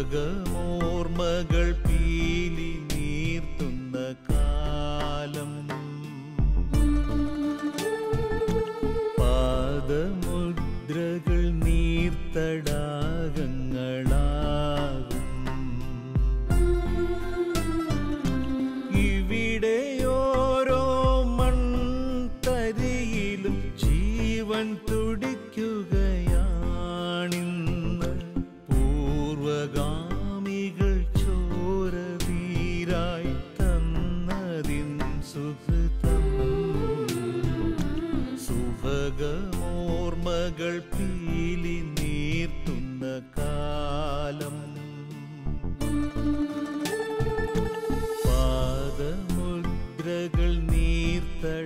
സുഭഗമോർമകൾ പീലി നീർത്തുന്ന കാലം പാദമുദ്രകൾ നീർത്തടാകങ്ങളാകും ഇവിടെ ഓരോ മൺതരിയിലും ജീവൻ തുടിക്കുകയാണിന്ന് പൂർവഗാമികൾ ചോരവീരായി തന്നതിൻ സുഹൃതം സുഭഗമോർമകൾ പീലി നീർത്തുന്ന കാലം പാദമുദ്രകൾ നീർത്തടാകങ്ങളാകും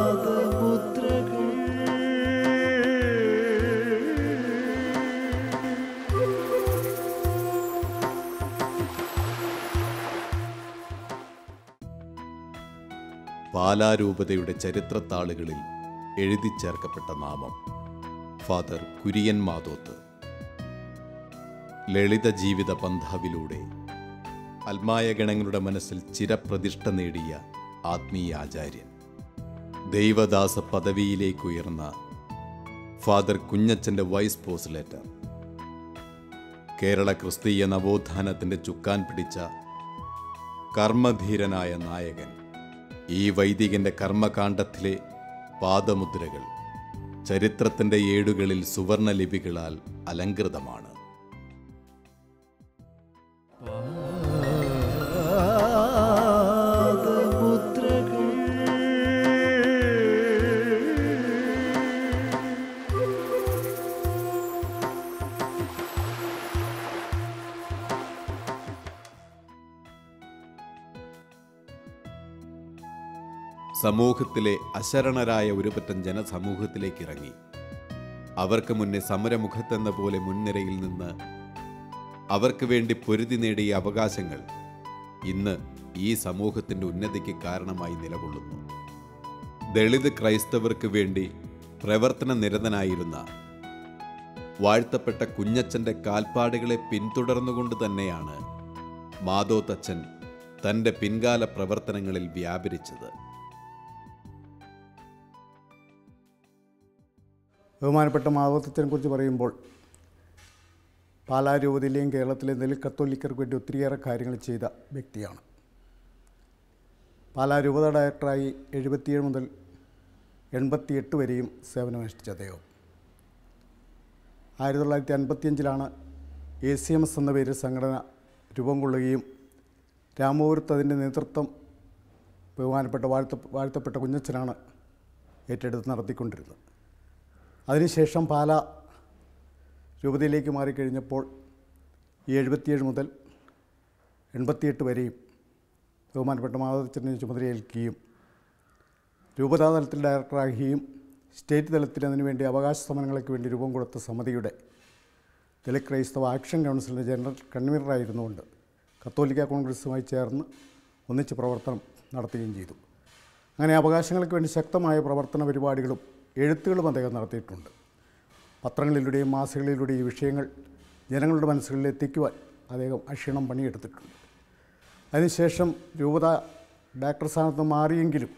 പാദമുദ്രകൾ പാലാരൂപതയുടെ ചരിത്രത്താളുകളിൽ എഴുതി ചേർക്കപ്പെട്ട നാമം ഫാദർ കുര്യൻ മാതോത്ത്. ലളിത ജീവിത പന്ഥാവിലൂടെ അൽമായഗണങ്ങളുടെ മനസ്സിൽ ചിരപ്രതിഷ്ഠ നേടിയ ആത്മീയാചാര്യൻ, ദൈവദാസ പദവിയിലേക്കുയർന്ന ഫാദർ കുഞ്ഞച്ചൻ്റെ വൈസ് പോസ്റ്റ്ലേറ്റർ, കേരള ക്രിസ്തീയ നവോത്ഥാനത്തിൻ്റെ ചുക്കാൻ പിടിച്ച കർമ്മധീരനായ നായകൻ. ഈ വൈദികന്റെ കർമ്മകാണ്ഡത്തിലെ പാദമുദ്രകൾ ചരിത്രത്തിൻ്റെ ഏടുകളിൽ സുവർണ ലിപികളാൽ അലങ്കൃതമാണ്. സമൂഹത്തിലെ അശരണരായ ഒരുപറ്റം ജനസമൂഹത്തിലേക്ക് ഇറങ്ങി. അവർക്ക് മുന്നേ സമരമുഖത്തെന്ന പോലെ മുൻനിരയിൽ നിന്ന് അവർക്ക് വേണ്ടി പൊരുതി നേടിയ അവകാശങ്ങൾ ഇന്ന് ഈ സമൂഹത്തിൻ്റെ ഉന്നതിക്ക് കാരണമായി നിലകൊള്ളുന്നു. ദളിത് ക്രൈസ്തവർക്ക് വേണ്ടി പ്രവർത്തന നിരതനായിരുന്ന വാഴ്ത്തപ്പെട്ട കുഞ്ഞച്ചൻ്റെ കാൽപ്പാടുകളെ പിന്തുടർന്നുകൊണ്ട് തന്നെയാണ് മാതോത്തച്ഛൻ തൻ്റെ പിൻകാല പ്രവർത്തനങ്ങളിൽ വ്യാപരിച്ചത്. ബഹുമാനപ്പെട്ട മാതോത്തച്ഛനെ കുറിച്ച് പറയുമ്പോൾ പാലാരൂപതയിലെയും കേരളത്തിലെ ദളിത് കത്തോലിക്കർക്ക് വേണ്ടി ഒത്തിരിയേറെ കാര്യങ്ങൾ ചെയ്ത വ്യക്തിയാണ്. പാലാരൂപത ഡയറക്ടറായി 77 മുതൽ 88 വരെയും സേവനമനുഷ്ഠിച്ച അദ്ദേഹം 1955 ACMS എന്ന പേരിൽ സംഘടന രൂപം കൊള്ളുകയും രാമപുരത്ത് അതിൻ്റെ നേതൃത്വം ബഹുമാനപ്പെട്ട വാഴ്ത്തപ്പെട്ട കുഞ്ഞച്ചനാണ് ഏറ്റെടുത്ത് നടത്തിക്കൊണ്ടിരുന്നത്. അതിനുശേഷം പാലാ രൂപതയിലേക്ക് മാറിക്കഴിഞ്ഞപ്പോൾ ഈ 77 മുതൽ 88 വരെയും ബഹുമാനപ്പെട്ട മാതോത്തച്ഛനെ ചുമതലയേൽക്കുകയും രൂപതാതലത്തിൽ ഡയറക്ടറാകുകയും സ്റ്റേറ്റ് തലത്തിൽ അതിനുവേണ്ടി അവകാശ സമരങ്ങൾക്ക് വേണ്ടി രൂപം കൊടുത്ത സമിതിയുടെ ദളിത് ക്രൈസ്തവ ആക്ഷൻ കൗൺസിലിൻ്റെ ജനറൽ കൺവീനറായിരുന്നുകൊണ്ട് കത്തോലിക്ക കോൺഗ്രസുമായി ചേർന്ന് ഒന്നിച്ച് പ്രവർത്തനം നടത്തുകയും ചെയ്തു. അങ്ങനെ അവകാശങ്ങൾക്ക് വേണ്ടി ശക്തമായ പ്രവർത്തന പരിപാടികളും എഴുത്തുകളും അദ്ദേഹം നടത്തിയിട്ടുണ്ട്. പത്രങ്ങളിലൂടെയും മാസികകളിലൂടെയും ഈ വിഷയങ്ങൾ ജനങ്ങളുടെ മനസ്സുകളിൽ എത്തിക്കുവാൻ അദ്ദേഹം അക്ഷീണം പണിയെടുത്തിട്ടുണ്ട്. അതിനുശേഷം രൂപത ഡയറക്ടർ സ്ഥാനത്ത് മാറിയെങ്കിലും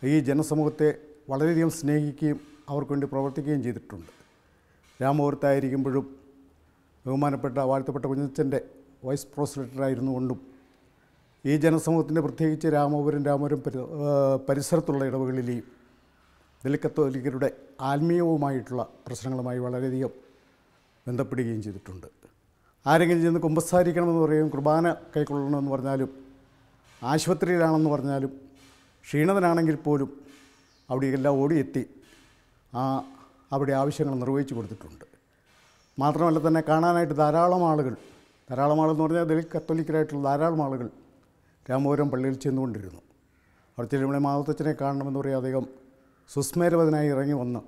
ഈ ജനസമൂഹത്തെ വളരെയധികം സ്നേഹിക്കുകയും അവർക്ക് വേണ്ടി പ്രവർത്തിക്കുകയും ചെയ്തിട്ടുണ്ട്. രാമപുരത്തായിരിക്കുമ്പോഴും ബഹുമാനപ്പെട്ട വാഴ്ത്തപ്പെട്ട കുഞ്ഞച്ചൻ്റെ വൈസ് പ്രസിഡൻ്റായിരുന്നു കൊണ്ടും ഈ ജനസമൂഹത്തിൻ്റെ പ്രത്യേകിച്ച് രാമപുരം പരിസരത്തുള്ള ഇടവകളിലെയും ദളിത് കത്തോലിക്കരുടെ ആത്മീയവുമായിട്ടുള്ള പ്രശ്നങ്ങളുമായി വളരെയധികം ബന്ധപ്പെടുകയും ചെയ്തിട്ടുണ്ട്. ആരെങ്കിലും ചെന്ന് കുമ്പസാരിക്കണമെന്ന് പറയും, കുർബാന കൈക്കൊള്ളണമെന്ന് പറഞ്ഞാലും, ആശുപത്രിയിലാണെന്ന് പറഞ്ഞാലും, ക്ഷീണിതനാണെങ്കിൽ പോലും അവിടെയെല്ലാം ഓടിയെത്തി അവിടെ ആവശ്യങ്ങൾ നിർവഹിച്ചു കൊടുത്തിട്ടുണ്ട്. മാത്രമല്ല തന്നെ കാണാനായിട്ട് ധാരാളം ആളെന്ന് പറഞ്ഞാൽ ദളിത് കത്തോലിക്കരായിട്ടുള്ള ധാരാളം ആളുകൾ രാമപുരം പള്ളിയിൽ ചെന്നുകൊണ്ടിരുന്നു. അവിടെ ചെല്ലുമ്പോൾ മാതോത്തച്ഛനെ കാണണമെന്ന് പറയാൻ അദ്ദേഹം സുസ്മേരവതനായി ഇറങ്ങി വന്ന്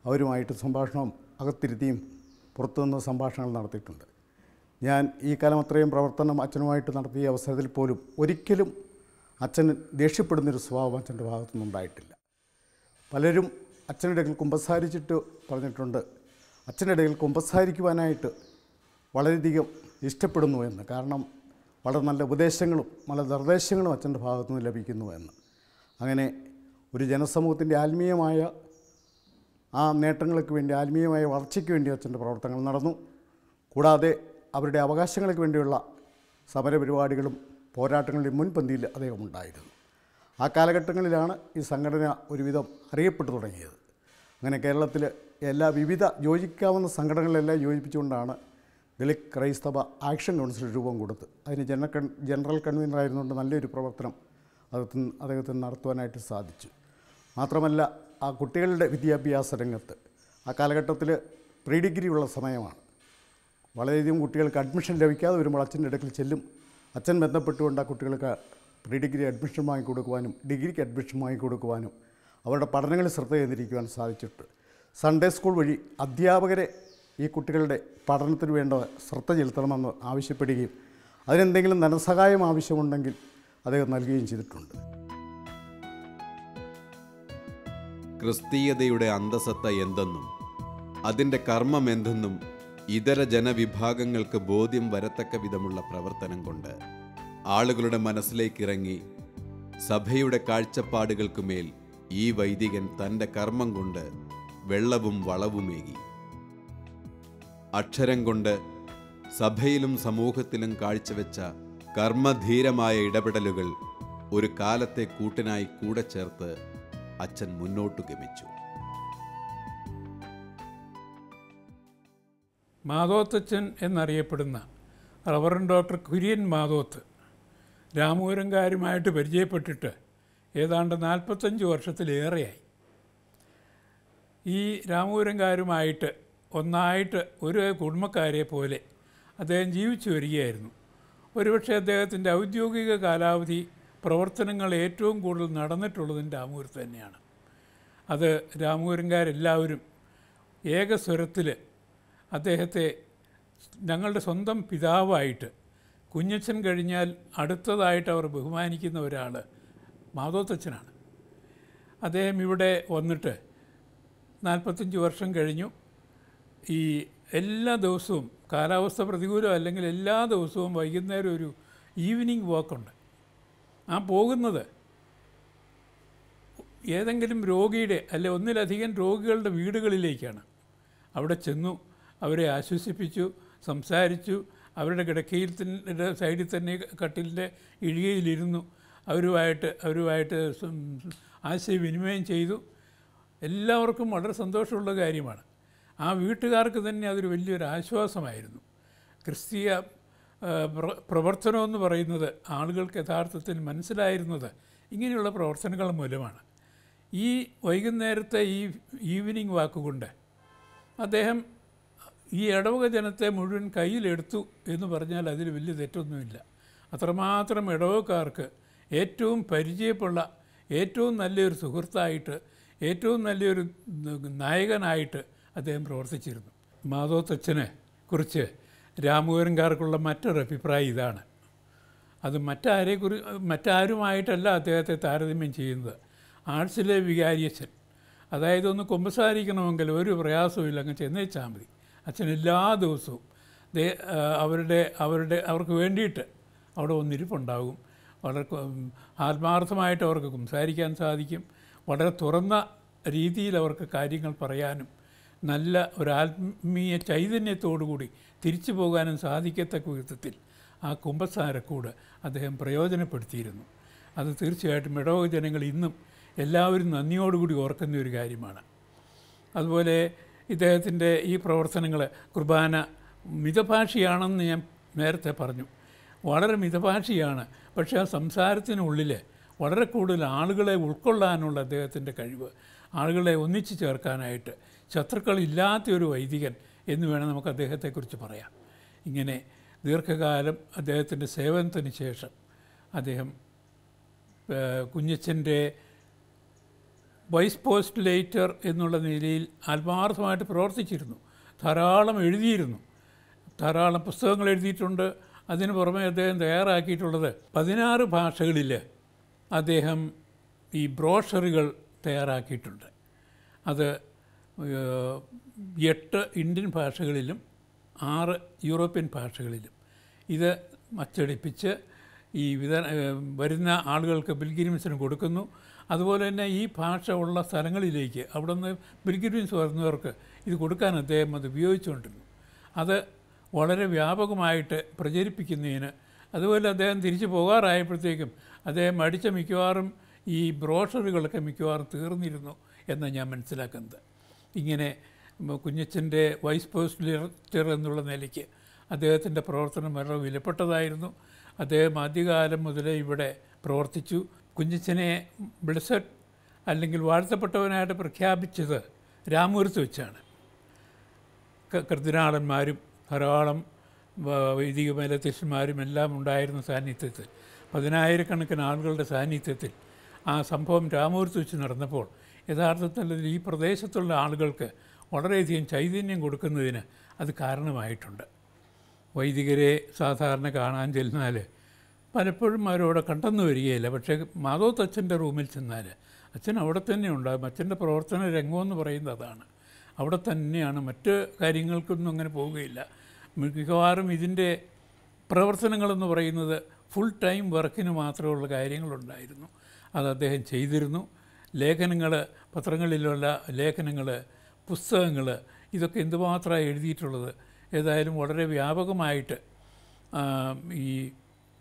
അവരുമായിട്ട് സംഭാഷണം അകത്തിരുത്തിയും പുറത്തുനിന്ന് സംഭാഷണങ്ങൾ നടത്തിയിട്ടുണ്ട്. ഞാൻ ഈ കാലം അത്രയും പ്രവർത്തനം അച്ഛനുമായിട്ട് നടത്തിയ അവസരത്തിൽ പോലും ഒരിക്കലും അച്ഛൻ ദേഷ്യപ്പെടുന്നൊരു സ്വഭാവം അച്ഛൻ്റെ ഭാഗത്തുനിന്ന് ഉണ്ടായിട്ടില്ല. പലരും അച്ഛൻ്റെ ഇടയിൽ കുമ്പസാരിച്ചിട്ട് പറഞ്ഞിട്ടുണ്ട്, അച്ഛൻ്റെ ഇടയിൽ കുമ്പസാരിക്കുവാനായിട്ട് വളരെയധികം ഇഷ്ടപ്പെടുന്നു എന്ന്. കാരണം വളരെ നല്ല ഉപദേശങ്ങളും നല്ല നിർദ്ദേശങ്ങളും അച്ഛൻ്റെ ഭാഗത്തുനിന്ന് ലഭിക്കുന്നു എന്ന്. അങ്ങനെ ഒരു ജനസമൂഹത്തിൻ്റെ ആത്മീയമായ ആ നേട്ടങ്ങൾക്ക് വേണ്ടി, ആത്മീയമായ വളർച്ചയ്ക്ക് വേണ്ടി അച്ഛൻ്റെ പ്രവർത്തനങ്ങൾ നടന്നു. കൂടാതെ അവരുടെ അവകാശങ്ങൾക്ക് വേണ്ടിയുള്ള സമരപരിപാടികളും പോരാട്ടങ്ങളുടെയും മുൻപന്തിയിൽ അദ്ദേഹം ഉണ്ടായിരുന്നു. ആ കാലഘട്ടങ്ങളിലാണ് ഈ സംഘടന ഒരുവിധം അറിയപ്പെട്ടു തുടങ്ങിയത്. അങ്ങനെ കേരളത്തിൽ എല്ലാ വിവിധ യോജിക്കാവുന്ന സംഘടനകളെല്ലാം യോജിപ്പിച്ചുകൊണ്ടാണ് ദളിത് ക്രൈസ്തവ ആക്ഷൻ കൗൺസിൽ രൂപം കൊടുത്ത് അതിന് ജനറൽ കൺവീനറായിരുന്നുകൊണ്ട് നല്ലൊരു പ്രവർത്തനം അദ്ദേഹത്തിന് നടത്തുവാനായിട്ട് സാധിച്ചു. മാത്രമല്ല ആ കുട്ടികളുടെ വിദ്യാഭ്യാസ രംഗത്ത് ആ കാലഘട്ടത്തിൽ പ്രീ ഡിഗ്രി ഉള്ള സമയമാണ്. വളരെയധികം കുട്ടികൾക്ക് അഡ്മിഷൻ ലഭിക്കാതെ വരുമ്പോൾ അച്ഛൻ്റെ അടുക്കൽ ചെല്ലും. അച്ഛൻ ബന്ധപ്പെട്ടുകൊണ്ട് ആ കുട്ടികൾക്ക് പ്രീ ഡിഗ്രി അഡ്മിഷൻ വാങ്ങിക്കൊടുക്കുവാനും ഡിഗ്രിക്ക് അഡ്മിഷൻ വാങ്ങിക്കൊടുക്കുവാനും അവരുടെ പഠനങ്ങളിൽ ശ്രദ്ധ കേന്ദ്രീകരിക്കുവാൻ സാധിച്ചിട്ട് സൺഡേ സ്കൂൾ വഴി അധ്യാപകരെ ഈ കുട്ടികളുടെ പഠനത്തിന് വേണ്ട ശ്രദ്ധ ചെലുത്തണമെന്ന് ആവശ്യപ്പെടുകയും അതിനെന്തെങ്കിലും ധനസഹായം ആവശ്യമുണ്ടെങ്കിൽ അദ്ദേഹം നൽകുകയും ചെയ്തിട്ടുണ്ട്. ക്രിസ്തീയതയുടെ അന്തസത്ത എന്തെന്നും അതിൻ്റെ കർമ്മം എന്തെന്നും ഇതര ജനവിഭാഗങ്ങൾക്ക് ബോധ്യം വരത്തക്ക വിധമുള്ള പ്രവർത്തനം കൊണ്ട് ആളുകളുടെ മനസ്സിലേക്കിറങ്ങി സഭയുടെ കാഴ്ചപ്പാടുകൾക്കുമേൽ ഈ വൈദികൻ തൻ്റെ കർമ്മം കൊണ്ട് വെള്ളവും വളവുമേകി. അക്ഷരം കൊണ്ട് സഭയിലും സമൂഹത്തിലും കാഴ്ചവെച്ച കർമ്മധീരമായ ഇടപെടലുകൾ ഒരു കാലത്തെ കൂട്ടിനായി കൂടെ ചേർത്ത് അച്ഛൻ മുന്നോട്ടു ഗമിച്ചു. മാധോത്തച്ഛൻ എന്നറിയപ്പെടുന്ന റവറൻഡ് ഡോക്ടർ കുര്യൻ മാധോത്ത് രാമപുരംകാരുമായിട്ട് പരിചയപ്പെട്ടിട്ട് ഏതാണ്ട് 45 വർഷത്തിലേറെയായി. ഈ രാമപുരംകാരുമായിട്ട് ഒന്നായിട്ട് ഒരു കുടുംബക്കാരെ പോലെ അദ്ദേഹം ജീവിച്ചു വരികയായിരുന്നു. ഒരുപക്ഷെ അദ്ദേഹത്തിൻ്റെ ഔദ്യോഗിക കാലാവധി പ്രവർത്തനങ്ങൾ ഏറ്റവും കൂടുതൽ നടന്നിട്ടുള്ളതിൻ്റെ രാമപുരത്ത് തന്നെയാണ്. അത് രാമപുരംകാരെല്ലാവരും ഏകസ്വരത്തിൽ അദ്ദേഹത്തെ ഞങ്ങളുടെ സ്വന്തം പിതാവായിട്ട്, കുഞ്ഞച്ചൻ കഴിഞ്ഞാൽ അടുത്തതായിട്ട് അവർ ബഹുമാനിക്കുന്ന ഒരാൾ മാധോത്തച്ഛനാണ്. അദ്ദേഹം ഇവിടെ വന്നിട്ട് 45 വർഷം കഴിഞ്ഞു. ഈ എല്ലാ ദിവസവും കാലാവസ്ഥ പ്രതികൂലം അല്ലെങ്കിൽ എല്ലാ ദിവസവും വൈകുന്നേരം ഒരു ഈവനിങ് വാക്കുണ്ട്. ആ പോകുന്നത് ഏതെങ്കിലും രോഗിയുടെ അല്ലെ ഒന്നിലധികം രോഗികളുടെ വീടുകളിലേക്കാണ്. അവിടെ ചെന്നു, അവരെ ആശ്വസിപ്പിച്ചു, സംസാരിച്ചു, അവരുടെ കിടക്കയിൽ സൈഡിൽ തന്നെ കട്ടിലിൻ്റെ ഇഴുകയിലിരുന്നു, അവരുമായിട്ട് ആശയവിനിമയം ചെയ്തു. എല്ലാവർക്കും വളരെ സന്തോഷമുള്ള കാര്യമാണ്. ആ വീട്ടുകാർക്ക് തന്നെ അതൊരു വലിയൊരു ആശ്വാസമായിരുന്നു. ക്രിസ്തീയ പ്രവർത്തനമെന്ന് പറയുന്നത് ആളുകൾക്ക് യഥാർത്ഥത്തിൽ മനസ്സിലായിരുന്നത് ഇങ്ങനെയുള്ള പ്രവർത്തനങ്ങൾ മൂലമാണ്. ഈ വൈകുന്നേരത്തെ ഈ ഈവനിങ് വാക്കുകൊണ്ട് അദ്ദേഹം ഈ ഇടവക ജനത്തെ മുഴുവൻ കയ്യിലെടുത്തു എന്ന് പറഞ്ഞാൽ അതിൽ വലിയ തെറ്റൊന്നുമില്ല. അത്രമാത്രം ഇടവക്കാർക്ക് ഏറ്റവും പരിചയമുള്ള, ഏറ്റവും നല്ലൊരു സുഹൃത്തായിട്ട്, ഏറ്റവും നല്ലൊരു നായകനായിട്ട് അദ്ദേഹം പ്രവർത്തിച്ചിരുന്നു. മാധോത്തച്ഛനെ കുറിച്ച് രാമപുരംകാർക്കുള്ള മറ്റൊരു അഭിപ്രായം ഇതാണ്. അത് മറ്റാരുമായിട്ടല്ല അദ്ദേഹത്തെ താരതമ്യം ചെയ്യുന്നത്. ആർട്സിലെ വികാരിയച്ഛൻ, അതായത് ഒന്ന് കുമ്പസാരിക്കണമെങ്കിൽ ഒരു പ്രയാസമില്ല, അങ്ങ് ചെന്നേച്ചാൽ മതി. അച്ഛൻ എല്ലാ ദിവസവും അവർക്ക് വേണ്ടിയിട്ട് അവിടെ ഒന്നിരിപ്പുണ്ടാകും. വളരെ ആത്മാർത്ഥമായിട്ട് അവർക്ക് സംസാരിക്കാൻ സാധിക്കും. വളരെ തുറന്ന രീതിയിൽ അവർക്ക് കാര്യങ്ങൾ പറയാനും നല്ല ഒരു ആത്മീയ ചൈതന്യത്തോടുകൂടി തിരിച്ചു പോകാനും സാധിക്കത്തക്ക വിധത്തിൽ ആ കുമ്പസാരക്കൂട് അദ്ദേഹം പ്രയോജനപ്പെടുത്തിയിരുന്നു. അത് തീർച്ചയായിട്ടും ഇടവക ജനങ്ങൾ ഇന്നും എല്ലാവരും നന്ദിയോടുകൂടി ഓർക്കുന്ന ഒരു കാര്യമാണ്. അതുപോലെ ഇദ്ദേഹത്തിൻ്റെ ഈ പ്രവർത്തനങ്ങൾ, കുർബാന മിതഭാഷിയാണെന്ന് ഞാൻ നേരത്തെ പറഞ്ഞു. വളരെ മിതഭാഷിയാണ്. പക്ഷേ ആ സംസാരത്തിനുള്ളിൽ വളരെ കൂടുതൽ ആളുകളെ ഉൾക്കൊള്ളാനുള്ള അദ്ദേഹത്തിൻ്റെ കഴിവ്, ആളുകളെ ഒന്നിച്ചു ചേർക്കാനായിട്ട്, ശത്രുക്കളില്ലാത്തൊരു വൈദികൻ എന്ന് വേണം നമുക്ക് അദ്ദേഹത്തെക്കുറിച്ച് പറയാം. ഇങ്ങനെ ദീർഘകാലം അദ്ദേഹത്തിൻ്റെ സേവനത്തിന് ശേഷം അദ്ദേഹം കുഞ്ഞച്ചൻ്റെ വൈസ് പോസ്റ്റ്ലേറ്റർ എന്നുള്ള നിലയിൽ ആത്മാർത്ഥമായിട്ട് പ്രവർത്തിച്ചിരുന്നു. ധാരാളം എഴുതിയിരുന്നു, ധാരാളം പുസ്തകങ്ങൾ എഴുതിയിട്ടുണ്ട്. അതിന് പുറമെ അദ്ദേഹം തയ്യാറാക്കിയിട്ടുള്ളത് 16 ഭാഷകളിൽ അദ്ദേഹം ഈ ബ്രോഷറുകൾ തയ്യാറാക്കിയിട്ടുണ്ട്. അത് 8 ഇന്ത്യൻ ഭാഷകളിലും 6 യൂറോപ്യൻ ഭാഷകളിലും ഇത് അച്ചടിപ്പിച്ച് ഈ വരുന്ന ആളുകൾക്ക് പിൽഗ്രിംസിന് കൊടുക്കുന്നു. അതുപോലെ തന്നെ ഈ ഭാഷ ഉള്ള സ്ഥലങ്ങളിലേക്ക് അവിടെ നിന്ന് പിൽഗ്രിംസ് വരുന്നവർക്ക് ഇത് കൊടുക്കാൻ അദ്ദേഹം അത് ഉപയോഗിച്ചുകൊണ്ടിരുന്നു. അത് വളരെ വ്യാപകമായിട്ട് പ്രചരിപ്പിക്കുന്നതിന്, അതുപോലെ അദ്ദേഹം തിരിച്ചു പോകാറായപ്പോഴത്തേക്കും അദ്ദേഹം അടിച്ച മിക്കവാറും ഈ ബ്രോഷറുകളൊക്കെ മിക്കവാറും തീർന്നിരുന്നു എന്ന് ഞാൻ മനസ്സിലാക്കുന്നത്. ഇങ്ങനെ കുഞ്ഞച്ചൻ്റെ വൈസ് പോസ്റ്റ്മാസ്റ്റർ എന്നുള്ള നിലയ്ക്ക് അദ്ദേഹത്തിൻ്റെ പ്രവർത്തനം വളരെ വിലപ്പെട്ടതായിരുന്നു. അദ്ദേഹം ആദ്യകാലം മുതലേ ഇവിടെ പ്രവർത്തിച്ചു. കുഞ്ഞച്ചനെ ബ്ലെസ്സഡ് അല്ലെങ്കിൽ വാഴ്ത്തപ്പെട്ടവനായിട്ട് പ്രഖ്യാപിച്ചത് രാമപുരത്ത് വെച്ചാണ്. കർദിനാളന്മാരും ധാരാളം വൈദിക മേലധ്യക്ഷന്മാരും എല്ലാം ഉണ്ടായിരുന്ന സാന്നിധ്യത്തിൽ, 10,000-കണക്കിന് ആളുകളുടെ സാന്നിധ്യത്തിൽ ആ സംഭവം രാമപുരത്ത് വെച്ച് നടന്നപ്പോൾ യഥാർത്ഥത്തിൽ ഈ പ്രദേശത്തുള്ള ആളുകൾക്ക് വളരെയധികം ചൈതന്യം കൊടുക്കുന്നതിന് അത് കാരണമായിട്ടുണ്ട്. വൈദികരെ സാധാരണ കാണാൻ ചെന്നാൽ പലപ്പോഴും അവരവിടെ കണ്ടെന്ന് വരികയില്ല. പക്ഷേ മാധവത്തച്ഛൻ്റെ റൂമിൽ ചെന്നാൽ അച്ഛൻ അവിടെ തന്നെ ഉണ്ടാകും. അച്ഛൻ്റെ പ്രവർത്തന രംഗമെന്ന് പറയുന്നത് അതാണ്. അവിടെ തന്നെയാണ്, മറ്റ് കാര്യങ്ങൾക്കൊന്നും അങ്ങനെ പോവുകയില്ല. മിക്കവാറും ഇതിൻ്റെ പ്രവർത്തനങ്ങളെന്ന് പറയുന്നത് ഫുൾ ടൈം വർക്കിന് മാത്രമുള്ള കാര്യങ്ങളുണ്ടായിരുന്നു. അത് അദ്ദേഹം ചെയ്തിരുന്നു. ലേഖനങ്ങൾ, പത്രങ്ങളിലുള്ള ലേഖനങ്ങൾ, പുസ്തകങ്ങൾ, ഇതൊക്കെ എന്തുമാത്രമാണ് എഴുതിയിട്ടുള്ളത്. ഏതായാലും വളരെ വ്യാപകമായിട്ട് ഈ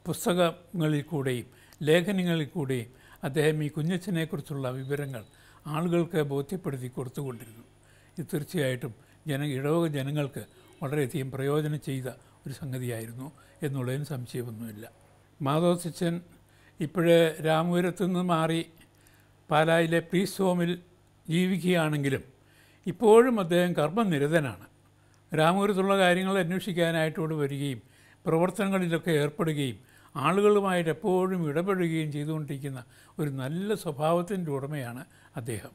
പുസ്തകങ്ങളിൽ കൂടെയും ലേഖനങ്ങളിൽ കൂടെയും അദ്ദേഹം ഈ കുഞ്ഞച്ചനെക്കുറിച്ചുള്ള വിവരങ്ങൾ ആളുകൾക്ക് ബോധ്യപ്പെടുത്തി കൊടുത്തുകൊണ്ടിരുന്നു. ഇത് തീർച്ചയായിട്ടും ഇടവക ജനങ്ങൾക്ക് വളരെയധികം പ്രയോജനം ചെയ്ത ഒരു സംഗതിയായിരുന്നു എന്നുള്ളതിന് സംശയമൊന്നുമില്ല. മാധവത്തച്ഛൻ ഇപ്പോഴേ രാമപുരത്തു നിന്ന് മാറി പാലായിലെ പ്രീസ് ഹോമിൽ ജീവിക്കുകയാണെങ്കിലും ഇപ്പോഴും അദ്ദേഹം കർമ്മനിരതനാണ്. രാമപുരത്തുള്ള കാര്യങ്ങൾ അന്വേഷിക്കാനായിട്ടോട് വരികയും പ്രവർത്തനങ്ങളിലൊക്കെ ഏർപ്പെടുകയും ആളുകളുമായിട്ട് എപ്പോഴും ഇടപെടുകയും ചെയ്തുകൊണ്ടിരിക്കുന്ന ഒരു നല്ല സ്വഭാവത്തിൻ്റെ ഉടമയാണ് അദ്ദേഹം.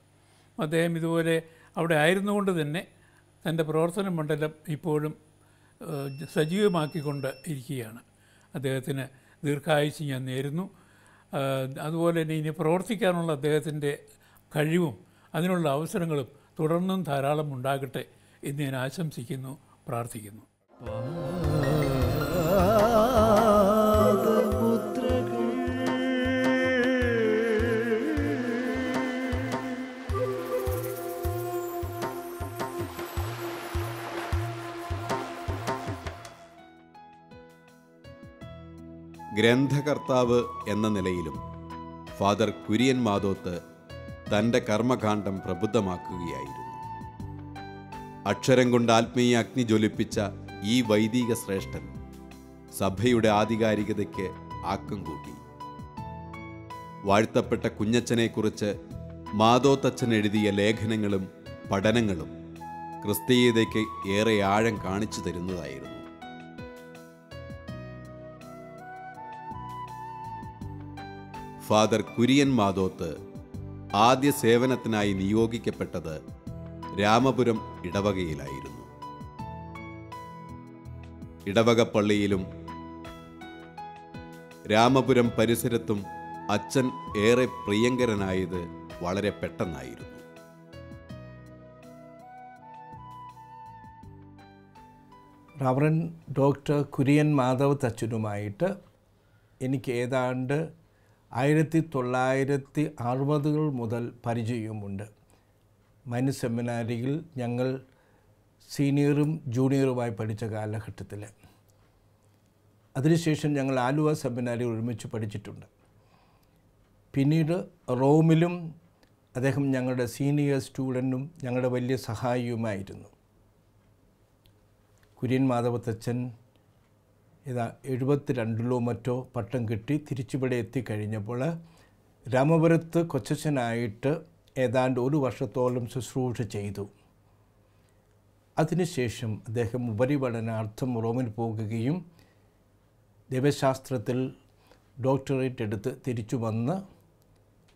അദ്ദേഹം ഇതുപോലെ അവിടെ ആയിരുന്നുകൊണ്ട് തന്നെ തൻ്റെ പ്രവർത്തന മണ്ഡലം ഇപ്പോഴും സജീവമാക്കിക്കൊണ്ട് ഇരിക്കുകയാണ്. അദ്ദേഹത്തിന് ദീർഘായുസ്സ് ഞാൻ നേരുന്നു. അതുപോലെ തന്നെ ഇനി പ്രവർത്തിക്കാനുള്ള അദ്ദേഹത്തിൻ്റെ കഴിവും അതിനുള്ള അവസരങ്ങളും തുടർന്നും ധാരാളം ഉണ്ടാകട്ടെ എന്ന് ഞാൻ ആശംസിക്കുന്നു, പ്രാർത്ഥിക്കുന്നു. ഗ്രന്ഥകർത്താവ് എന്ന നിലയിലും ഫാദർ കുര്യൻ മാധോത്ത് തൻ്റെ കർമ്മകാണ്ഡം പ്രബുദ്ധമാക്കുകയായിരുന്നു. അക്ഷരം കൊണ്ട് ആത്മീയ അഗ്നി ജ്വലിപ്പിച്ച ഈ വൈദിക ശ്രേഷ്ഠൻ സഭയുടെ ആധികാരികതയ്ക്ക് ആക്കം കൂട്ടി. വാഴ്ത്തപ്പെട്ട കുഞ്ഞച്ചനെക്കുറിച്ച് മാധോത്തച്ഛൻ എഴുതിയ ലേഖനങ്ങളും പഠനങ്ങളും ക്രിസ്തീയതയ്ക്ക് ഏറെ ആഴം കാണിച്ചു തരുന്നതായിരുന്നു. ഫാദർ കുര്യൻ മാധോത്ത് ആദ്യ സേവനത്തിനായി നിയോഗിക്കപ്പെട്ടത് രാമപുരം ഇടവകയിലായിരുന്നു. ഇടവക പള്ളിയിലും രാമപുരം പരിസരത്തും അച്ഛൻ ഏറെ പ്രിയങ്കരനായത് വളരെ പെട്ടെന്നായിരുന്നു. റവറൻ ഡോക്ടർ കുര്യൻ മാധവത്തച്ഛനുമായിട്ട് എനിക്ക് ഏതാണ്ട് 1960 മുതൽ പരിചയമുണ്ട്. മൈനർ സെമിനാരിയിൽ ഞങ്ങൾ സീനിയറും ജൂനിയറുമായി പഠിച്ച കാലഘട്ടത്തിൽ. അതിനുശേഷം ഞങ്ങൾ ആലുവ സെമിനാരിൽ ഒരുമിച്ച് പഠിച്ചിട്ടുണ്ട്. പിന്നീട് റോമിലും അദ്ദേഹം ഞങ്ങളുടെ സീനിയർ സ്റ്റുഡൻറ്റും ഞങ്ങളുടെ വലിയ സഹായിയുമായിരുന്നു. കുര്യൻ മാധവത്തച്ഛൻ 72 മറ്റോ പട്ടം കിട്ടി തിരിച്ചിവിടെ എത്തിക്കഴിഞ്ഞപ്പോൾ രാമപുരത്ത് കൊച്ചച്ഛനായിട്ട് ഏതാണ്ട് 1 വർഷത്തോളം ശുശ്രൂഷ ചെയ്തു. അതിനുശേഷം അദ്ദേഹം ഉപരിപഠനാർത്ഥം റോമിൽ പോകുകയും ദൈവശാസ്ത്രത്തിൽ ഡോക്ടറേറ്റ് എടുത്ത് തിരിച്ചു വന്ന്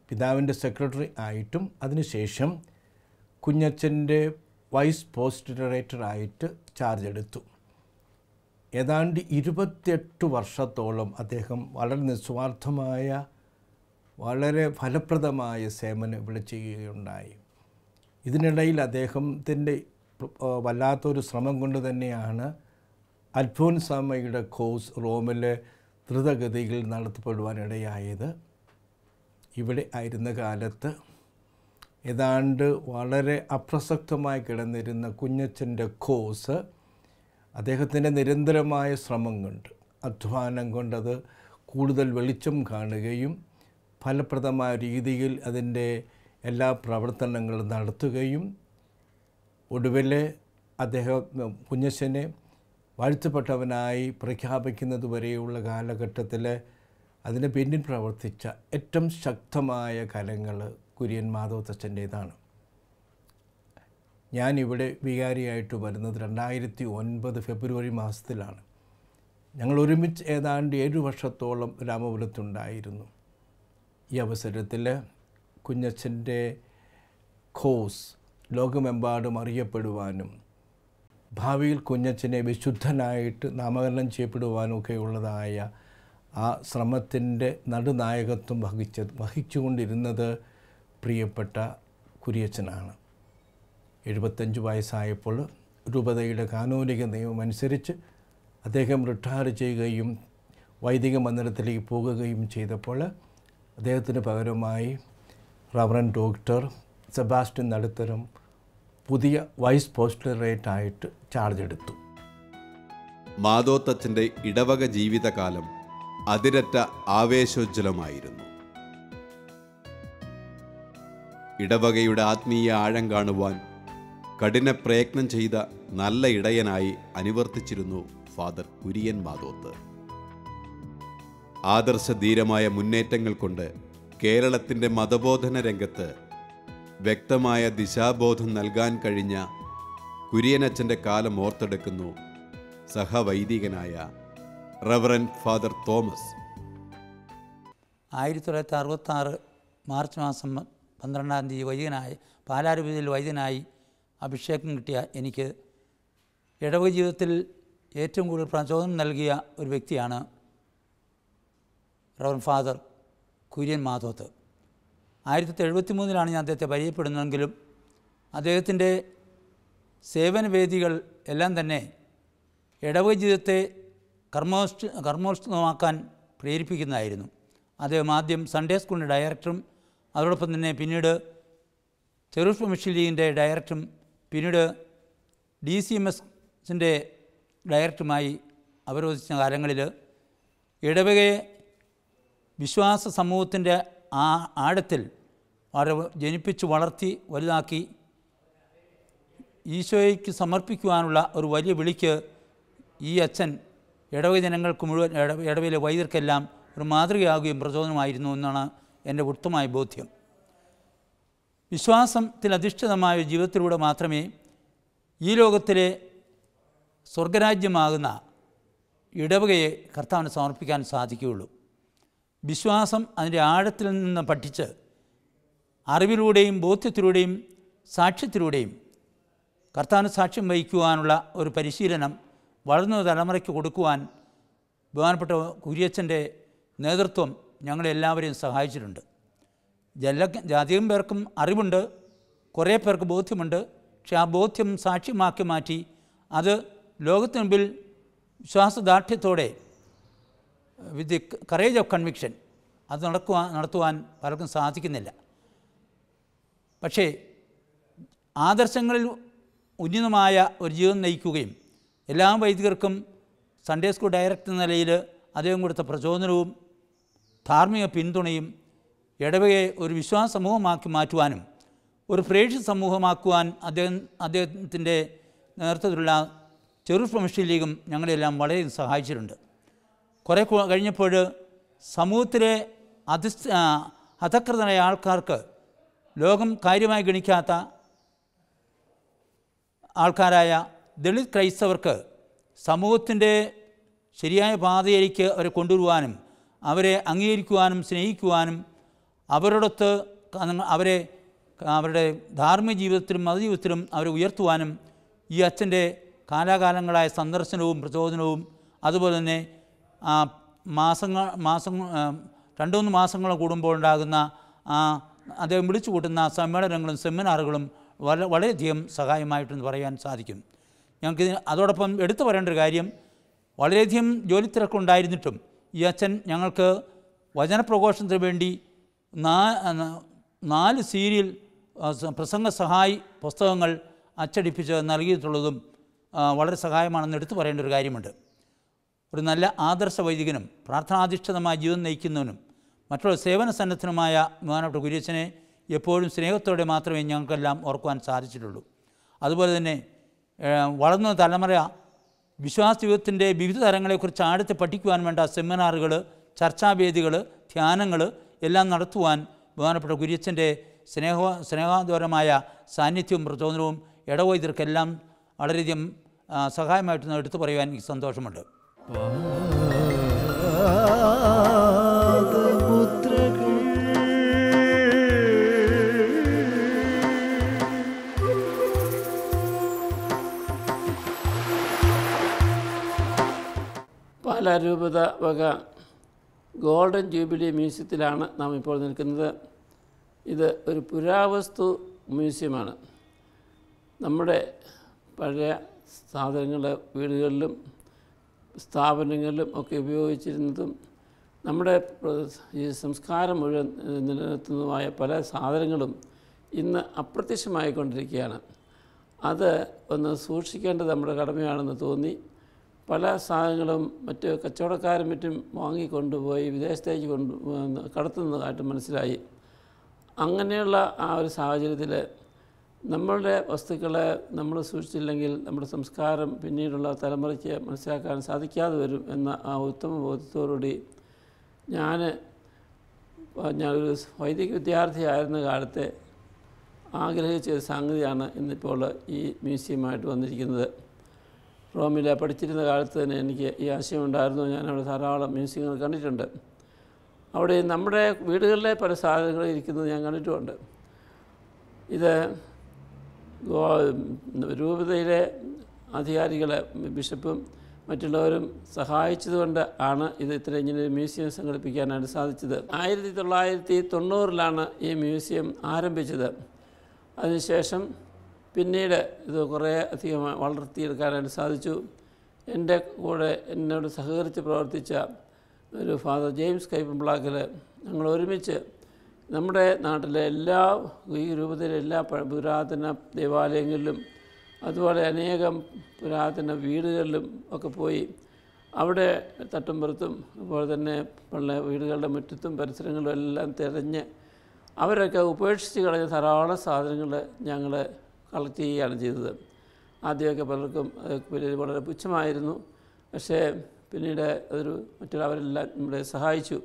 പിതാവിൻ്റെ സെക്രട്ടറി ആയിട്ടും അതിനുശേഷം കുഞ്ഞച്ചൻ്റെ വൈസ് പോസ്റ്റ് ഡയറക്ടറായിട്ട് ചാർജ് എടുത്തു. ഏതാണ്ട് 28 വർഷത്തോളം അദ്ദേഹം വളരെ നിസ്വാർത്ഥമായ വളരെ ഫലപ്രദമായ സേവനം ഇവിടെ ചെയ്യുകയുണ്ടായി. ഇതിനിടയിൽ അദ്ദേഹത്തിൻ്റെ വല്ലാത്തൊരു ശ്രമം കൊണ്ട് തന്നെയാണ് അൽഫോൻസാമയുടെ കോഴ്സ് റോമിലെ ദ്രുതഗതിയിൽ നടത്തപ്പെടുവാനിടയായത്. ഇവിടെ ആയിരുന്ന കാലത്ത് ഏതാണ്ട് വളരെ അപ്രസക്തമായി കിടന്നിരുന്ന കുഞ്ഞച്ചൻ്റെ കോഴ്സ് അദ്ദേഹത്തിൻ്റെ നിരന്തരമായ ശ്രമം കൊണ്ട്, അധ്വാനം കൊണ്ടത് കൂടുതൽ വെളിച്ചം കാണുകയും ഫലപ്രദമായ രീതിയിൽ അതിൻ്റെ എല്ലാ പ്രവർത്തനങ്ങളും നടത്തുകയും ഒടുവിൽ അദ്ദേഹം കുഞ്ഞച്ചനെ വാഴ്ത്തപ്പെട്ടവനായി പ്രഖ്യാപിക്കുന്നത് വരെയുള്ള കാലഘട്ടത്തിൽ അതിന് പിന്നിൽ പ്രവർത്തിച്ച ഏറ്റവും ശക്തമായ കരങ്ങൾ കുര്യൻ മാധവത്തച്ഛൻ്റേതാണ്. ഞാനിവിടെ വികാരിയായിട്ട് വരുന്നത് 2009 ഫെബ്രുവരി മാസത്തിലാണ്. ഞങ്ങൾ ഒരുമിച്ച് ഏതാണ്ട് 7 വർഷത്തോളം രാമപുരത്തുണ്ടായിരുന്നു. ഈ അവസരത്തിൽ കുഞ്ഞച്ചൻ്റെ കോഴ്സ് ലോകമെമ്പാടും അറിയപ്പെടുവാനും ഭാവിയിൽ കുഞ്ഞച്ചനെ വിശുദ്ധനായിട്ട് നാമകരണം ചെയ്യപ്പെടുവാനും ഒക്കെയുള്ളതായ ആ ശ്രമത്തിൻ്റെ നടുനായകത്വം വഹിച്ചുകൊണ്ടിരുന്നത് പ്രിയപ്പെട്ട കുര്യച്ചനാണ്. 75 വയസ്സായപ്പോൾ രൂപതയുടെ കാനോനിക നിയമം അനുസരിച്ച് അദ്ദേഹം റിട്ടയർ ചെയ്യുകയും വൈദിക മന്ദിരത്തിലേക്ക് പോകുകയും ചെയ്തപ്പോൾ അദ്ദേഹത്തിന് പകരമായി റവറൻ ഡോക്ടർ സെബാസ്റ്റ്യൻ നടുത്തരം പുതിയ വൈസ് പോസ്റ്ററേറ്റായിട്ട് ചാർജ് എടുത്തു. മാധോത്തച്ഛൻ്റെ ഇടവക ജീവിതകാലം അതിരറ്റ ആവേശോജ്വലമായിരുന്നു. ഇടവകയുടെ ആത്മീയ ആഴം കാണുവാൻ കഠിന പ്രയത്നം ചെയ്ത നല്ല ഇടയനായി അനുവർത്തിച്ചിരുന്നു ഫാദർ കുര്യൻ മാധോത്ത്. ആദർശധീരമായ മുന്നേറ്റങ്ങൾ കൊണ്ട് കേരളത്തിൻ്റെ മതബോധന രംഗത്ത് വ്യക്തമായ ദിശാബോധം നൽകാൻ കഴിഞ്ഞ കുര്യനച്ഛൻ്റെ കാലം ഓർത്തെടുക്കുന്നു സഹവൈദികനായ റവറൻ ഫാദർ തോമസ്. 1966 മാർച്ച് മാസം 12-ാം തീയതി വൈദികനായി പാലാരൂപതയിൽ വൈദികനായി അഭിഷേകം കിട്ടിയ എനിക്ക് ഇടവക ജീവിതത്തിൽ ഏറ്റവും കൂടുതൽ പ്രചോദനം നൽകിയ ഒരു വ്യക്തിയാണ് റവറൻ ഫാദർ കുര്യൻ മാധോത്ത്. 1973 ഞാൻ അദ്ദേഹത്തെ പരിചയപ്പെടുന്നതെങ്കിലും അദ്ദേഹത്തിൻ്റെ സേവനവേദികൾ എല്ലാം തന്നെ ഇടവക ജീവിതത്തെ കർമ്മോത്സവമാക്കാൻ പ്രേരിപ്പിക്കുന്നതായിരുന്നു. അദ്ദേഹം ആദ്യം സൺഡേ സ്കൂളിൻ്റെ ഡയറക്ടറും അതോടൊപ്പം തന്നെ പിന്നീട് ചെറുപ്പ മിഷൻ ലീഗിൻ്റെ ഡയറക്ടറും പിന്നീട് DCMSൻ്റെ ഡയറക്ടറുമായി അവരോധിച്ച കാലങ്ങളിൽ ഇടവകയെ വിശ്വാസ സമൂഹത്തിൻ്റെ ആഴത്തിൽ വളരെ ജനിപ്പിച്ച് വളർത്തി വലുതാക്കി ഈശോയ്ക്ക് സമർപ്പിക്കുവാനുള്ള ഒരു വലിയ വിളിക്ക് ഈ അച്ഛൻ ഇടവക ജനങ്ങൾക്ക് മുഴുവൻ ഇടവയിലെ വൈദികർക്കെല്ലാം ഒരു മാതൃകയാകുകയും പ്രചോദനമായിരുന്നു എന്നാണ് എൻ്റെ ഉത്തമമായ ബോധ്യം. വിശ്വാസത്തിൽ അധിഷ്ഠിതമായ ജീവിതത്തിലൂടെ മാത്രമേ ഈ ലോകത്തിലെ സ്വർഗരാജ്യമാകുന്ന ഇടവകയെ കർത്താവിന് സമർപ്പിക്കാൻ സാധിക്കുകയുള്ളൂ. വിശ്വാസം അതിൻ്റെ ആഴത്തിൽ നിന്ന് പഠിച്ച് അറിവിലൂടെയും ബോധ്യത്തിലൂടെയും സാക്ഷ്യത്തിലൂടെയും കർത്താവിന് സാക്ഷ്യം വഹിക്കുവാനുള്ള ഒരു പരിശീലനം വളർന്ന തലമുറയ്ക്ക് കൊടുക്കുവാൻ ബഹുമാനപ്പെട്ട കുര്യച്ചൻ്റെ നേതൃത്വം ഞങ്ങളെല്ലാവരെയും സഹായിച്ചിട്ടുണ്ട്. അധികം പേർക്കും അറിവുണ്ട്, കുറേ പേർക്ക് ബോധ്യമുണ്ട്. പക്ഷേ ആ ബോധ്യം സാക്ഷ്യമാക്കി മാറ്റി അത് ലോകത്തിന് മുമ്പിൽ വിശ്വാസദാർഢ്യത്തോടെ with the courage of conviction അത് നടത്തുവാൻ പലർക്കും സാധിക്കുന്നില്ല. പക്ഷേ ആദർശങ്ങളിൽ ഉന്നതമായ ഒരു ജീവിതം നയിക്കുകയും എല്ലാ വൈദികർക്കും സൺഡേ സ്കൂൾ ഡയറക്ടർ എന്ന നിലയിൽ അദ്ദേഹം കൊടുത്ത പ്രചോദനവും ധാർമ്മിക പിന്തുണയും ഇടവകയെ ഒരു വിശ്വാസ സമൂഹമാക്കി മാറ്റുവാനും ഒരു പ്രേക്ഷിത സമൂഹമാക്കുവാൻ അദ്ദേഹത്തിൻ്റെ നേതൃത്വത്തിലുള്ള ചെറുപ്പ മിഷൻ ലീഗും ഞങ്ങളെല്ലാം വളരെ സഹായിച്ചിട്ടുണ്ട്. കുറേ കഴിഞ്ഞപ്പോൾ സമൂഹത്തിലെ അധകൃതരായ ആൾക്കാർക്ക് ലോകം കാര്യമായി ഗണിക്കാത്ത ആൾക്കാരായ ദളിത് ക്രൈസ്തവർക്ക് സമൂഹത്തിൻ്റെ ശരിയായ പാതയിലേക്ക് അവരെ കൊണ്ടുവരുവാനും അവരെ അംഗീകരിക്കുവാനും സ്നേഹിക്കുവാനും അവരോടൊത്ത് അവരെ അവരുടെ ധാർമ്മിക ജീവിതത്തിലും മതജീവിതത്തിലും അവരെ ഉയർത്തുവാനും ഈ അച്ഛൻ്റെ കാലാകാലങ്ങളായ 2-3 മാസങ്ങൾ കൂടുമ്പോൾ ഉണ്ടാകുന്ന അദ്ദേഹം വിളിച്ചു കൂട്ടുന്ന സമ്മേളനങ്ങളും സെമിനാറുകളും വളരെയധികം സഹായമായിട്ടെന്ന് പറയാൻ സാധിക്കും. ഞങ്ങൾക്ക് അതോടൊപ്പം എടുത്തു പറയേണ്ട ഒരു കാര്യം, വളരെയധികം ജോലി തിരക്കുണ്ടായിരുന്നിട്ടും ഈ അച്ഛൻ ഞങ്ങൾക്ക് വചനപ്രഘോഷണത്തിന് വേണ്ടി 4 സീരിയൽ പ്രസംഗ സഹായി പുസ്തകങ്ങൾ അച്ചടിപ്പിച്ച് നൽകിയിട്ടുള്ളതും വളരെ സഹായമാണെന്ന് എടുത്തു പറയേണ്ട ഒരു കാര്യമുണ്ട്. ഒരു നല്ല ആദർശ വൈദികനും പ്രാർത്ഥനാധിഷ്ഠിതമായ ജീവിതം നയിക്കുന്നവനും മറ്റുള്ള സേവന സന്നദ്ധനുമായ ബഹുമാനപ്പെട്ട കുര്യച്ചനെ എപ്പോഴും സ്നേഹത്തോടെ മാത്രമേ ഞങ്ങൾക്കെല്ലാം ഓർക്കുവാൻ സാധിച്ചിട്ടുള്ളൂ. അതുപോലെ തന്നെ വളർന്ന തലമുറ വിശ്വാസ ജീവിതത്തിൻ്റെ വിവിധ തലങ്ങളെക്കുറിച്ച് ആഴത്തിൽ പഠിക്കുവാൻ വേണ്ട സെമിനാറുകൾ, ചർച്ചാവേദികൾ, ധ്യാനങ്ങൾ എല്ലാം നടത്തുവാൻ ബഹുമാനപ്പെട്ട കുര്യച്ചൻ്റെ സ്നേഹപരമായ സാന്നിധ്യവും പ്രചോദനവും ഇടവൈദ്യർക്കെല്ലാം വളരെയധികം സഹായമായിട്ടൊന്ന് എടുത്തു പറയുവാൻ എനിക്ക് സന്തോഷമുണ്ട്. പാലാ രൂപത വക ഗോൾഡൻ ജൂബിലി മ്യൂസിയത്തിലാണ് നാം ഇപ്പോൾ നിൽക്കുന്നത്. ഇത് ഒരു പുരാവസ്തു മ്യൂസിയമാണ്. നമ്മുടെ പഴയ സാധനങ്ങൾ വീടുകളിലും സ്ഥാപനങ്ങളിലും ഒക്കെ ഉപയോഗിച്ചിരുന്നതും നമ്മുടെ ഈ സംസ്കാരം മുഴുവൻ നിലനിർത്തുന്നതുമായ പല സാധനങ്ങളും ഇന്ന് അപ്രത്യക്ഷമായിക്കൊണ്ടിരിക്കുകയാണ്. അത് ഒന്ന് സൂക്ഷിക്കേണ്ടത് നമ്മുടെ കടമയാണെന്ന് തോന്നി. പല സാധനങ്ങളും മറ്റ് കച്ചവടക്കാരും മറ്റും വാങ്ങിക്കൊണ്ടുപോയി വിദേശത്തേക്ക് കടത്തുന്നതായിട്ട് മനസ്സിലായി. അങ്ങനെയുള്ള ആ ഒരു സാഹചര്യത്തിൽ നമ്മളുടെ വസ്തുക്കളെ നമ്മൾ സൂക്ഷിച്ചില്ലെങ്കിൽ നമ്മുടെ സംസ്കാരം പിന്നീടുള്ള തലമുറയ്ക്ക് മനസ്സിലാക്കാൻ സാധിക്കാതെ വരും എന്ന ആ ഉത്തമ ബോധ്യത്തോടുകൂടി ഞാനൊരു വൈദിക വിദ്യാർത്ഥിയായിരുന്ന കാലത്തെ ആഗ്രഹിച്ച ഒരു സംഗതിയാണ് ഇന്നിപ്പോൾ ഈ മ്യൂസിയമായിട്ട് വന്നിരിക്കുന്നത്. റോമിൽ പഠിച്ചിരുന്ന കാലത്ത് തന്നെ എനിക്ക് ഈ ആശയമുണ്ടായിരുന്നു. ഞാനവിടെ ധാരാളം മ്യൂസിയങ്ങൾ കണ്ടിട്ടുണ്ട്. അവിടെ നമ്മുടെ വീടുകളിലെ പല സാധനങ്ങൾ ഇരിക്കുന്നത് ഞാൻ കണ്ടിട്ടുമുണ്ട്. ഇത് രൂപതയിലെ അധികാരികളെ, ബിഷപ്പും മറ്റുള്ളവരും സഹായിച്ചതുകൊണ്ട് ആണ് ഇത് ഇങ്ങനെ മ്യൂസിയം സംഘടിപ്പിക്കാനായിട്ട് സാധിച്ചത്. 1990 ഈ മ്യൂസിയം ആരംഭിച്ചത്. അതിനുശേഷം പിന്നീട് ഇത് കുറേ അധികം വളർത്തിയെടുക്കാനായിട്ട് സാധിച്ചു. എൻ്റെ കൂടെ എന്നോട് സഹകരിച്ച് പ്രവർത്തിച്ച ഒരു ഫാദർ ജെയിംസ് കൈപ്പമ്പിളാക്കൽ ഞങ്ങൾ ഒരുമിച്ച് നമ്മുടെ നാട്ടിലെ ഈ രൂപത്തിലെ എല്ലാ പുരാതന ദേവാലയങ്ങളിലും അതുപോലെ അനേകം പുരാതന വീടുകളിലും ഒക്കെ പോയി അവിടെ തട്ടുംപുറത്തും അതുപോലെ തന്നെ വീടുകളുടെ മുറ്റത്തും പരിസരങ്ങളിലും എല്ലാം തിരഞ്ഞ് അവരൊക്കെ ഉപേക്ഷിച്ച് കളഞ്ഞ ധാരാളം സാധനങ്ങൾ ഞങ്ങൾ കളക്ട് ചെയ്യുകയാണ് ചെയ്തത്. ആദ്യമൊക്കെ പലർക്കും വളരെ പുച്ഛമായിരുന്നു. പക്ഷേ പിന്നീട് മറ്റുള്ളവരെല്ലാം നമ്മളെ സഹായിച്ചു.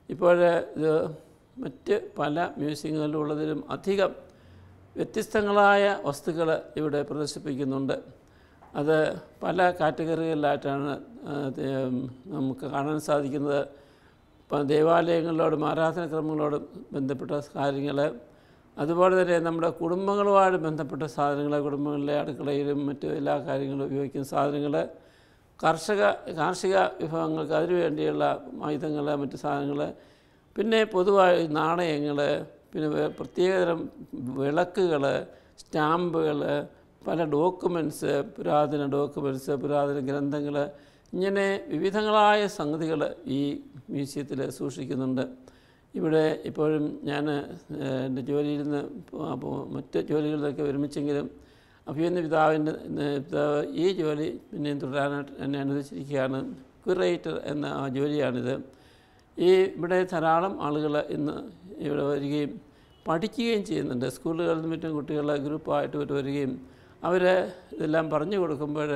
ഇപ്പോൾ ഇത് മറ്റ് പല മ്യൂസിയങ്ങളിലുള്ളതിലും അധികം വ്യത്യസ്തങ്ങളായ വസ്തുക്കൾ ഇവിടെ പ്രദർശിപ്പിക്കുന്നുണ്ട്. അത് പല കാറ്റഗറികളിലായിട്ടാണ് നമുക്ക് കാണാൻ സാധിക്കുന്നത്. ദേവാലയങ്ങളോടും ആരാധനാക്രമങ്ങളോടും ബന്ധപ്പെട്ട കാര്യങ്ങൾ, അതുപോലെ തന്നെ നമ്മുടെ കുടുംബങ്ങളുമായിട്ട് ബന്ധപ്പെട്ട സാധനങ്ങൾ, കുടുംബങ്ങളിലെ അടുക്കളയിലും മറ്റു എല്ലാ കാര്യങ്ങളും ഉപയോഗിക്കുന്ന സാധനങ്ങൾ, കാർഷിക വിഭവങ്ങൾക്ക് അതിനുവേണ്ടിയുള്ള ആയുധങ്ങൾ, മറ്റു സാധനങ്ങൾ, പിന്നെ പൊതുവായി നാണയങ്ങൾ, പിന്നെ പ്രത്യേകതരം വിളക്കുകൾ, സ്റ്റാമ്പുകൾ, പല ഡോക്യുമെൻറ്റ്സ്, പുരാതന ഗ്രന്ഥങ്ങൾ, ഇങ്ങനെ വിവിധങ്ങളായ സംഗതികൾ ഈ മ്യൂസിയത്തിൽ സൂക്ഷിക്കുന്നുണ്ട്. ഇവിടെ ഇപ്പോഴും ഞാൻ എൻ്റെ ജോലിയിൽ നിന്ന് മറ്റ് ജോലികളിലൊക്കെ ഒരുമിച്ചെങ്കിലും അഭിമന്യ പിതാവിൻ്റെ ഈ ജോലി പിന്നെയും തുടരാനായിട്ട് എന്നെ അനുവദിച്ചിരിക്കുകയാണ്. ക്യൂറേറ്റർ എന്ന ആ ജോലിയാണിത്. ഇവിടെ ധാരാളം ആളുകൾ ഇന്ന് ഇവിടെ വരികയും പഠിക്കുകയും ചെയ്യുന്നുണ്ട്. സ്കൂളുകളിൽ നിന്നും മറ്റും കുട്ടികൾ ഗ്രൂപ്പായിട്ട് വരികയും അവർ ഇതെല്ലാം പറഞ്ഞു കൊടുക്കുമ്പോൾ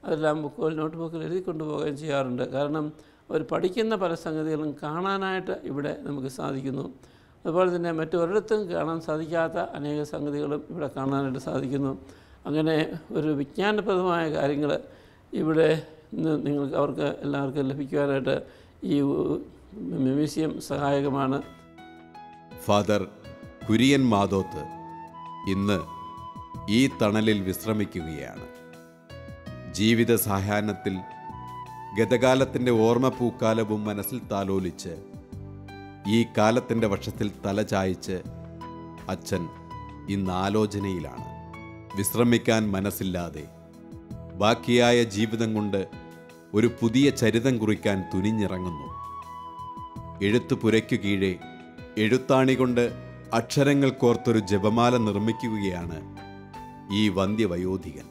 അതെല്ലാം നോട്ട് ബുക്കിൽ എഴുതി കൊണ്ടുപോവുകയും ചെയ്യാറുണ്ട്. കാരണം അവർ പഠിക്കുന്ന പല സംഗതികളും കാണാനായിട്ട് ഇവിടെ നമുക്ക് സാധിക്കുന്നു. അതുപോലെ തന്നെ മറ്റൊരിടത്തും കാണാൻ സാധിക്കാത്ത അനേക സംഗതികളും ഇവിടെ കാണാനായിട്ട് സാധിക്കുന്നു. അങ്ങനെ ഒരു വിജ്ഞാനപ്രദമായ കാര്യങ്ങൾ ഇവിടെ അവർക്ക് എല്ലാവർക്കും ലഭിക്കുവാനായിട്ട് ഈ മ്യൂസിയം സഹായകമാണ്. ഫാദർ കുര്യൻ മാധോത്ത് ഇന്ന് ഈ തണലിൽ വിശ്രമിക്കുകയാണ്. ജീവിത സായാഹ്നത്തിൽ ഗതകാലത്തിൻ്റെ ഓർമ്മ പൂക്കാലവും മനസ്സിൽ താലോലിച്ച് ഈ കാലത്തിൻ്റെ വശത്തിൽ തല ചായ്ച്ച് അച്ഛൻ ഇന്ന് ആലോചനയിലാണ്. വിശ്രമിക്കാൻ മനസ്സില്ലാതെ ബാക്കിയായ ജീവിതം കൊണ്ട് ഒരു പുതിയ ചരിതം കുറിക്കാൻ തുനിഞ്ഞിറങ്ങുന്നു. എഴുത്തുപുരയ്ക്കു കീഴെ എഴുത്താണി കൊണ്ട് അക്ഷരങ്ങൾ കോർത്തൊരു ജപമാല നിർമ്മിക്കുകയാണ് ഈ വന്ധ്യവയോധികൻ.